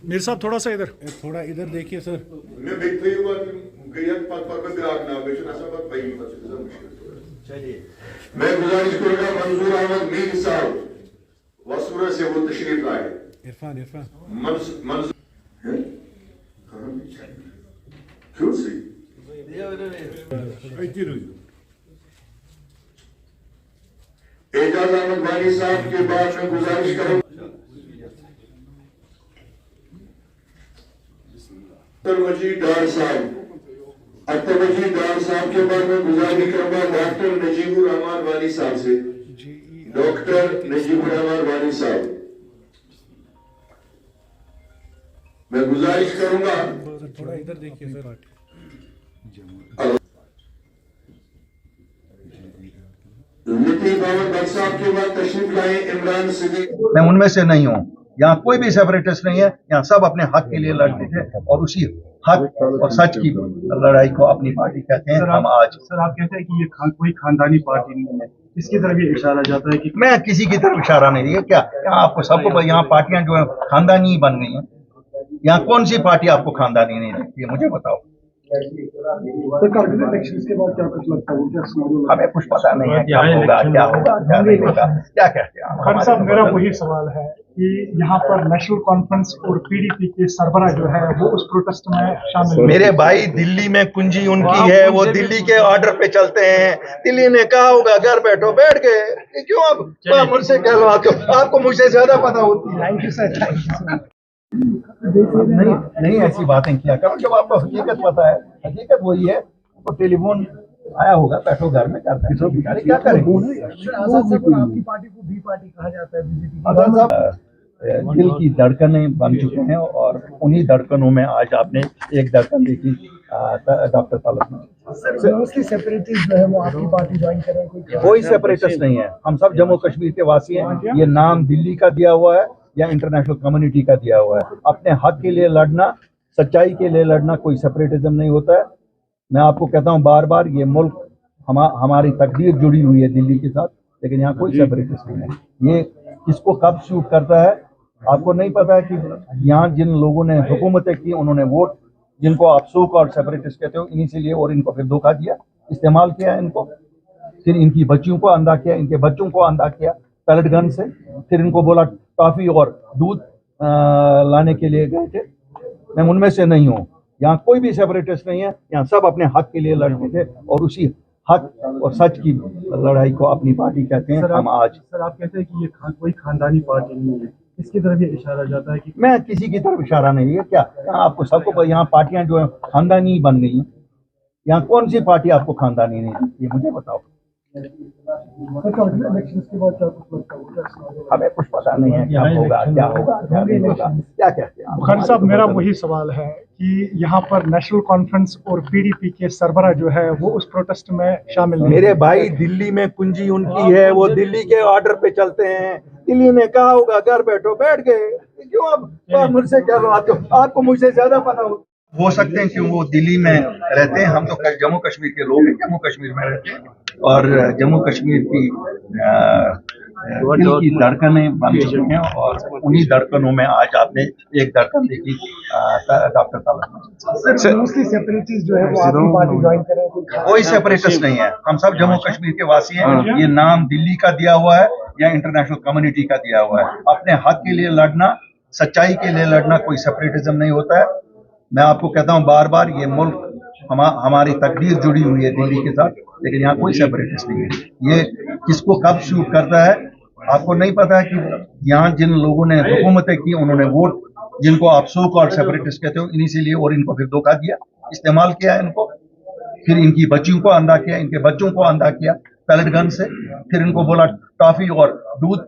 मीर साहब थोड़ा इधर देखिए सर। मैं बेहतरी हुआ गया पर ग्राहक ना बेचना सब चलिए मैं गुजारिश करूंगा मंजूर अहमद मीर साहब वसूरा से वो तशरीफ लाए। इरफान क्यों सी एजाज अहमद वानी साहब के बाद में गुजारिश करूंगा अख्तर डार साहब के बाद में गुजारिश करूंगा डॉक्टर नजीबुर रहमान वानी साहब से। डॉक्टर नजीबुर रहमान वानी साहब मैं गुजारिश करूंगा थोड़ा इधर देखिए सर। लतीफ अहमद भट्ट साहब के बाद तशरीफ लाए इमरान सिद्दीक। मैं उनमें से नहीं हूँ। यहाँ कोई भी सेपरेटिस्ट नहीं है। यहाँ सब अपने हक के लिए लड़ते थे और उसी हक और सच की लड़ाई को अपनी पार्टी कहते हैं। हम आज सर आप कहते हैं कि ये कोई खानदानी पार्टी नहीं है, इसकी तरफ ये इशारा जाता है कि मैं किसी की तरफ इशारा नहीं दिया। क्या यहाँ आपको सबको यहाँ पार्टियां जो है खानदानी ही बन गई हैं। यहाँ कौन सी पार्टी आपको खानदानी नहीं लगती है, मुझे बताओ। के बाद क्या कुछ लगता है, हमें कुछ पता नहीं है क्या होगा क्या होगा क्या नहीं होगा। क्या कहते हैं खान साहब, मेरा वही सवाल है कि यहाँ पर नेशनल कॉन्फ्रेंस और पीडीपी के सरबराह जो है वो उस प्रोटेस्ट में शामिल है। मेरे भाई, दिल्ली में कुंजी उनकी है, वो दिल्ली के ऑर्डर पे चलते हैं। दिल्ली ने कहा होगा घर बैठो, बैठ गए। क्यों आप मुझसे कहलवाते हो? आपको मुझसे ज्यादा पता होती है। Thank you sir. नहीं ऐसी बातें किया करो जब आपको हकीकत पता है। हकीकत वही है। तो टेलीफोन आया होगा, बैठो घर में, कर बैठो, बेचारे क्या करेंगे। आपकी पार्टी को बी पार्टी कहा जाता है, बीजेपी। दिल की धड़कनें बन चुके हैं और उन्हीं धड़कनों में आज आपने एक धड़कन देखी डॉक्टर तलब में। मोस्टली सेपरेटिस्ट जो है वो आपकी पार्टी ज्वाइन करें। कोई सेपरेटिस्ट नहीं है। हम सब जम्मू कश्मीर के वासी हैं। ये नाम दिल्ली का दिया हुआ है या इंटरनेशनल कम्युनिटी का दिया हुआ है। अपने हक के लिए लड़ना, सच्चाई के लिए लड़ना कोई सेपरेटिज्म नहीं होता है। मैं आपको कहता हूँ बार बार, ये मुल्क हमारी तकदीर जुड़ी हुई है दिल्ली के साथ, लेकिन यहाँ कोई सेपरेटिस्ट नहीं है। ये किसको कब शूट करता है आपको नहीं पता है कि यहाँ जिन लोगों ने हुकूमतें की, उन्होंने वोट जिनको आप सो और सेपरेटिस्ट कहते हो, इन्हीं से लिए और इनको फिर धोखा दिया, इस्तेमाल किया इनको, फिर इनकी बच्चियों को अंधा किया, इनके बच्चों को अंधा किया पैलेट गन से, फिर इनको बोला टॉफी और दूध लाने के लिए गए थे। मैं उनमें से नहीं हूँ। यहाँ कोई भी सेपरेटिस्ट नहीं है। यहाँ सब अपने हक के लिए लड़ते थे और उसी हक और सच की लड़ाई को अपनी पार्टी कहते हैं। हम आज सर आप कहते हैं कि ये कोई खानदानी पार्टी नहीं है, इसकी तरफ ये इशारा जाता है कि मैं किसी की तरफ इशारा नहीं दिया। क्या यहाँ आपको सबको यहाँ पार्टियां जो है खानदानी बन गई हैं। यहाँ कौन सी पार्टी आपको खानदानी नहीं लगती है, मुझे बताओ। इलेक्शन के बाद क्या कुछ लगता है? हमें कुछ पता नहीं है क्या होगा क्या होगा क्या नहीं होगा। क्या कहते हैं खान साहब, मेरा वही सवाल है कि यहाँ पर नेशनल कॉन्फ्रेंस और पीडीपी के सरबराह जो है वो उस प्रोटेस्ट में शामिल नहीं। मेरे भाई, दिल्ली में कुंजी उनकी है, वो दिल्ली के ऑर्डर पे चलते हैं। दिल्ली ने कहा होगा घर बैठो, बैठ गए। क्यों आप मुझसे कहलवाते हो? आपको मुझसे ज्यादा पता हो सकते हैं क्यों वो दिल्ली में रहते हैं। हम तो जम्मू कश्मीर के लोग हैं, जम्मू कश्मीर में रहते हैं और जम्मू कश्मीर की दिल की धड़कनें बन चुकी हैं और उन्हीं धड़कनों में आज आपने एक धड़कन देखी डॉक्टर तलब में। मोस्टली सेपरेटिस्ट जो है वो आपकी पार्टी ज्वाइन करें। कोई सेपरेटिस्ट नहीं है। हम सब जम्मू कश्मीर के वासी हैं। ये नाम दिल्ली का दिया हुआ है या इंटरनेशनल कम्युनिटी का दिया हुआ है। अपने हक के लिए लड़ना, सच्चाई के लिए लड़ना कोई सेपरेटिज्म नहीं होता है। मैं आपको कहता हूँ बार बार, ये मुल्क हमारी तकदीर जुड़ी हुई है दिल्ली के साथ, लेकिन यहाँ कोई सेपरेटिस्ट नहीं है। ये किसको कब शूट करता है आपको नहीं पता है कि यहाँ जिन लोगों ने हुकूमतें की, उन्होंने वोट जिनको आप सो और सेपरेटिस्ट कहते हो, इन्हीं से लिए और इनको फिर धोखा दिया, इस्तेमाल किया इनको, फिर इनकी बच्चियों को अंधा किया, इनके बच्चों को अंधा किया पैलेट गन से, फिर इनको बोला टॉफी और दूध